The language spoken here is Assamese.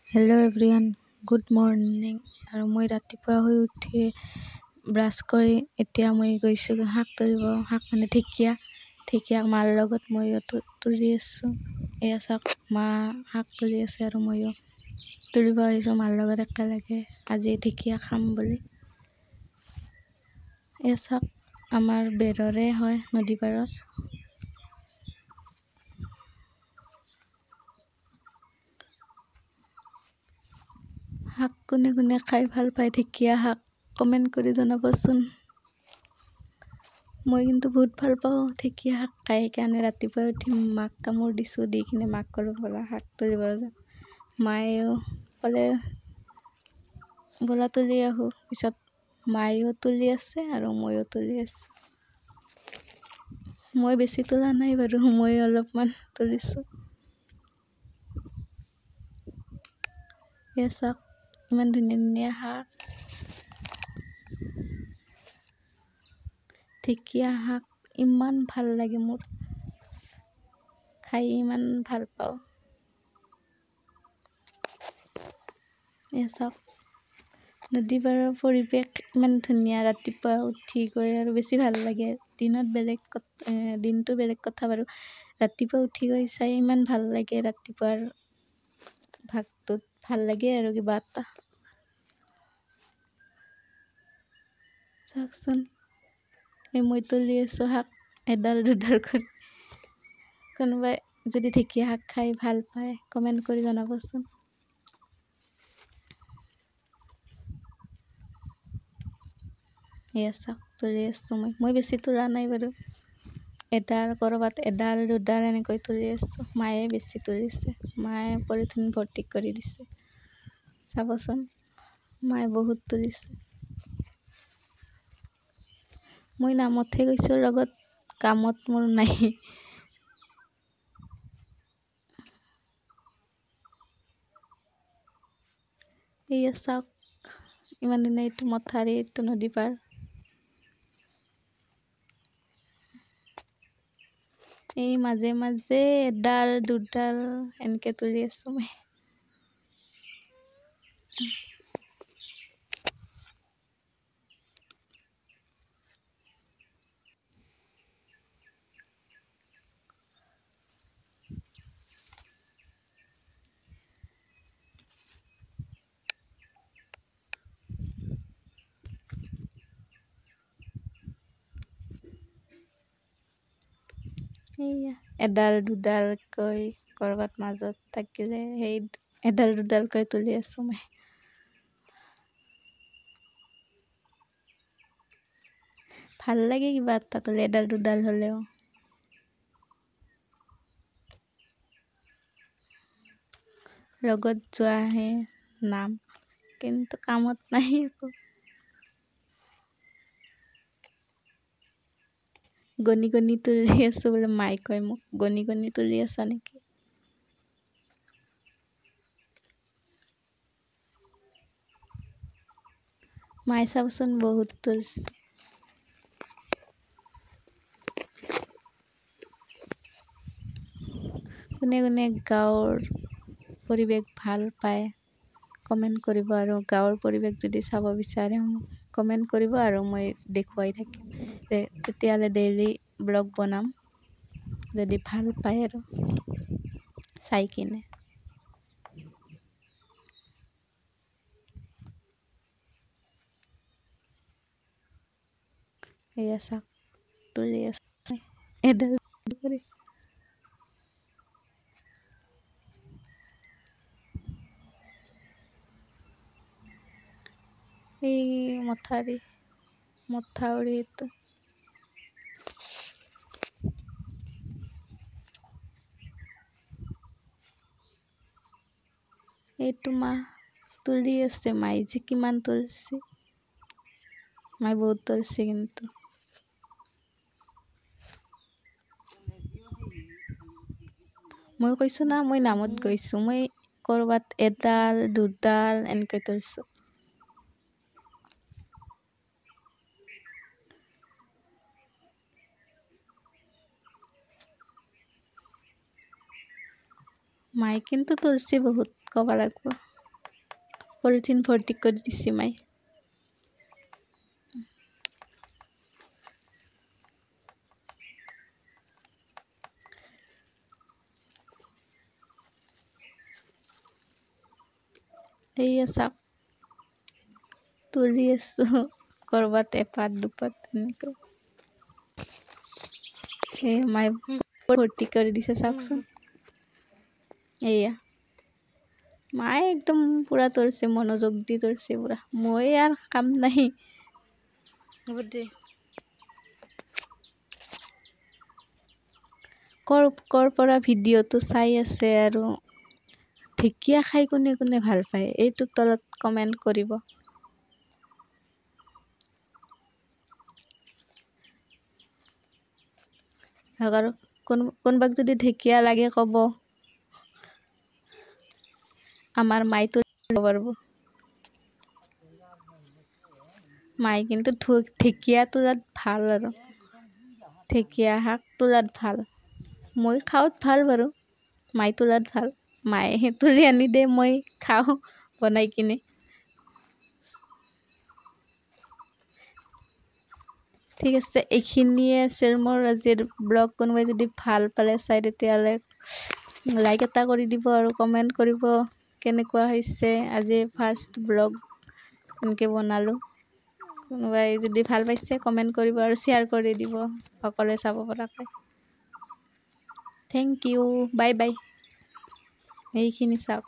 Hello' everyone, good morning. আৰু মই ৰাতিপুৱা শুই উঠি ব্ৰাছ কৰি এতিয়া মই গৈছোঁ শাক তুলিব। শাক মানে ঢেকীয়া মাৰ লগত ময়ো তুলি আছোঁ। এয়া চাওক, মা শাক তুলি আছে আৰু ময়ো তুলিব আহিছোঁ মাৰ লগত একেলগে। আজি ঢেকীয়া খাম বুলি। এয়া চাওক, আমাৰ বেৰৰে হয়, নদী পাৰত। শাক কোনে কোনে খাই ভাল পায়, ঢেকীয়া শাক কমেণ্ট কৰি জনাবচোন। মই কিন্তু বহুত ভাল পাওঁ ঢেকীয়া শাক খাই। সেইকাৰণে ৰাতিপুৱাই উঠি মাক কামোৰ দিছোঁ, দি কিনে মাক ক'লোঁ ব'লা শাক তুলিব যাওঁ। মায়েও ক'লে ব'লা তুলি আহোঁ। পিছত মায়েও তুলি আছে আৰু ময়ো তুলি আছোঁ। মই বেছি তোলা নাই বাৰু, মই অলপমান তুলিছোঁ। এয়া চাওক, ইমান ধুনীয়া ধুনীয়া শাক। ঢেকীয়া শাক ইমান ভাল লাগে মোৰ, খাই ইমান ভাল পাওঁ। এয়া চাওক, নদী পাৰৰ পৰিৱেশ ইমান ধুনীয়া। ৰাতিপুৱা উঠি গৈ আৰু বেছি ভাল লাগে। দিনটো বেলেগ কথা বাৰু, ৰাতিপুৱা উঠি গৈ চাই ইমান ভাল লাগে। ৰাতিপুৱাৰ ভাগটোত ভাল লাগে আৰু কিবা এটা। চাওকচোন, মই তুলি আছোঁ শাক এডাল দুডাল কৰি। কোনোবাই যদি ঢেকীয়া শাক খাই ভাল পায় কমেণ্ট কৰি জনাবচোন। এয়া চাওক, তুলি আছোঁ মই বেছি তোলা নাই বাৰু, ক'ৰবাত এডাল দুডাল এনেকৈ তুলি আছোঁ। মায়ে বেছি তুলিছে, মায়ে পলিথিন ভৰ্তি কৰি দিছে। চাবচোন, মায়ে বহুত তুলিছে। মই নামতহে গৈছোঁ, লগত কামত মোৰ নাই। এয়া চাওক, ইমান দিনে এইটো মথাৰি, এইটো নদী পাৰ। এই মাজে মাজে এডাল দুডাল এনেকে তুলি আছোঁ মই। এইয়া এডাল দুডালকৈ ক'ৰবাত মাজত থাকিলে সেই এডাল দুডালকৈ তুলি আছোঁ মই। ভাল লাগে কিবা এটা তুলি, এডাল দুডাল হ'লেও। লগত যোৱাহে নাম, কিন্তু কামত নাই একো। গনি গনি তুলি আছোঁ বোলে, মায়ে কয় মোক গনি গনি তুলি আছা নেকি। মায়ে চাবচোন বহুত তুলিছে। কোনে কোনে গাঁৱৰ পৰিৱেশ ভাল পায় কমেণ্ট কৰিব, আৰু গাঁৱৰ পৰিৱেশ যদি চাব বিচাৰে কমেণ্ট কৰিব, আৰু মই দেখুৱাই থাকিম। তেতিয়াহ'লে ডেইলি ব্লগ বনাম, যদি ভাল পায় আৰু চাই কিনে। এয়া চাওক, তুলি আছোঁ এডাল কৰি। এই মথাউৰিটো এইটো তুলি আছে মায়ে, যে কিমান তুলিছে। মায়ে বহুত তুলিছে কিন্তু। মই কৈছোঁ না, মই নামত গৈছোঁ, মই ক'ৰবাত এডাল দুডাল এনেকৈ তুলিছোঁ। মায়ে কিন্তু তুলিছে বহুত, ক'ব লাগিব। পলিথিন ভৰ্তি কৰি দিছে মাই। এইয়া চাওক তুলি আছো কৰবাত এপাত দুপাত এনেকৈ। এই মাই ভৰ্তি কৰি দিছে চাওকচোন। এইয়া মায়ে একদম পুৰা তৰিছে, মনোযোগ দি তৰিছে পুৰা। মই আৰ কাম নাই। কৰ পৰা ভিডিঅ'টো চাই আছে আৰু ঢেকীয়া খাই কোনে কোনে ভাল পায় এইটো তলত কমেণ্ট কৰিব। আৰু কোনোবাক যদি ঢেকীয়া লাগে ক'ব, আমাৰ মাইতো দিব পাৰিব। মাই কিন্তু ঢেকীয়া তোলাত ভাল আৰু ঢেকীয়া শাক তোলাত ভাল। মই খাওঁত ভাল বাৰু, মাই তোলাত ভাল। মায়ে তুলি আনি দে, মই খাওঁ বনাই কিনে। ঠিক আছে, এইখিনিয়ে আছিল মোৰ আজিৰ ব্লগ। কোনোবাই যদি ভাল পালে চাই তেতিয়াহ'লে লাইক এটা কৰি দিব আৰু কমেণ্ট কৰিব কেনেকুৱা হৈছে। আজি ফাৰ্ষ্ট ব্লগ এনেকৈ বনালোঁ। কোনোবাই যদি ভাল পাইছে কমেণ্ট কৰিব আৰু শ্বেয়াৰ কৰি দিব সকলোৱে চাব পৰাকৈ। Thank you, bye bye. এইখিনি চাওক।